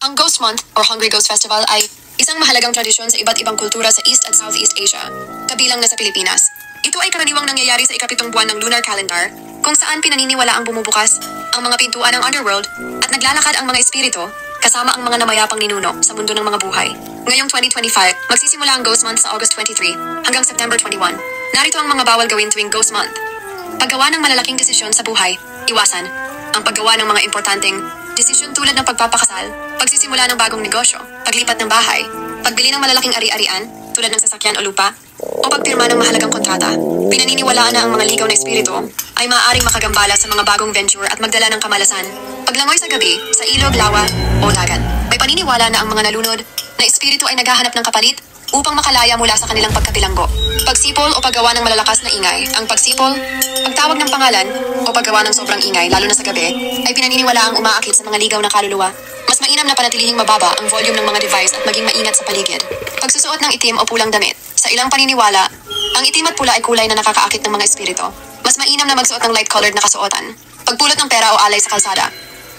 Ang Ghost Month or Hungry Ghost Festival ay isang mahalagang tradisyon sa iba't ibang kultura sa East at Southeast Asia, kabilang na sa Pilipinas. Ito ay karaniwang nangyayari sa ikapitong buwan ng lunar calendar, kung saan pinaniniwala ang bumubukas ang mga pintuan ng underworld at naglalakad ang mga espiritu kasama ang mga namayapang ninuno sa mundo ng mga buhay. Ngayong 2025, magsisimula ang Ghost Month sa August 23 hanggang September 21. Narito ang mga bawal gawin tuwing Ghost Month. Paggawa ng malalaking desisyon sa buhay, iwasan ang paggawa ng mga importanteng desisyon tulad ng pagpapakasal, pagsisimula ng bagong negosyo, paglipat ng bahay, pagbili ng malalaking ari-arian tulad ng sasakyan o lupa, o pagpirma ng mahalagang kontrata. Pinaniniwalaan na ang mga ligaw na espiritu ay maaaring makagambala sa mga bagong venture at magdala ng kamalasan. Paglangoy sa gabi, sa ilog, lawa, o dagat. May paniniwala na ang mga nalunod na espiritu ay naghahanap ng kapalit upang makalaya mula sa kanilang pagkabilanggo. Pagsipol o paggawa ng malalakas na ingay. Ang pagsipol, pagtawag ng pangalan, o paggawa ng sobrang ingay, lalo na sa gabi, ay pinaniniwala ang umaakit sa mga ligaw na kaluluwa. Mas mainam na panatilihing mababa ang volume ng mga device at maging maingat sa paligid. Pagsusuot ng itim o pulang damit. Sa ilang paniniwala, ang itim at pula ay kulay na nakakaakit ng mga espiritu. Mas mainam na magsuot ng light-colored na kasuotan. Pagpulot ng pera o alay sa kalsada.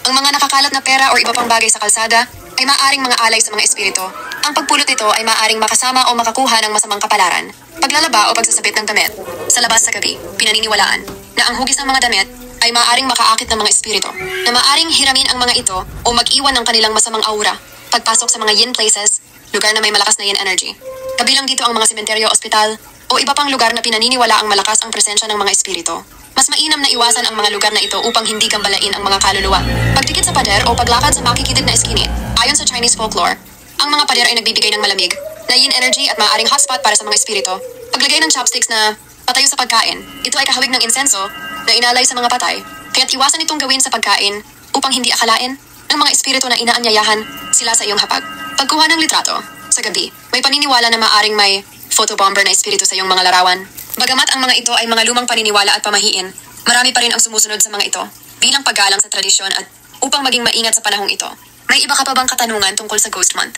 Ang mga nakakalat na pera o iba pang bagay sa kalsada ay maaaring mga alay sa mga espiritu. Ang pagpulot nito ay maaaring makasama o makakuha ng masamang kapalaran. Paglalaba o pagsasabit ng damit. Sa labas sa gabi, pinaniniwalaan na ang hugis ng mga damit ay maaaring makaakit ng mga espiritu na maaaring hiramin ang mga ito o mag-iwan ng kanilang masamang aura pagpasok sa mga yin places, lugar na may malakas na yin energy. Kabilang dito ang mga sementeryo, ospital, o iba pang lugar na pinaniniwala ang malakas ang presensya ng mga espiritu. Mas mainam na iwasan ang mga lugar na ito upang hindi gambalain ang mga kaluluwa. Pagdikit sa pader o paglakad sa makikitid na iskinit. Ayon sa Chinese folklore, ang mga pader ay nagbibigay ng malamig na yin energy at maaaring hotspot para sa mga espiritu. Paglagay ng chopsticks na patayo sa pagkain, ito ay kahawig ng insenso na inalay sa mga patay, kaya't iwasan itong gawin sa pagkain upang hindi akalain ng mga espiritu na inaanyayahan sila sa iyong hapag. Pagkuha ng litrato. Sa gabi, may paniniwala na maaaring may photobomber na espiritu sa iyong mga larawan. Bagamat ang mga ito ay mga lumang paniniwala at pamahiin, marami pa rin ang sumusunod sa mga ito bilang paggalang sa tradisyon at upang maging maingat sa panahong ito. May iba ka pa bang katanungan tungkol sa Ghost Month?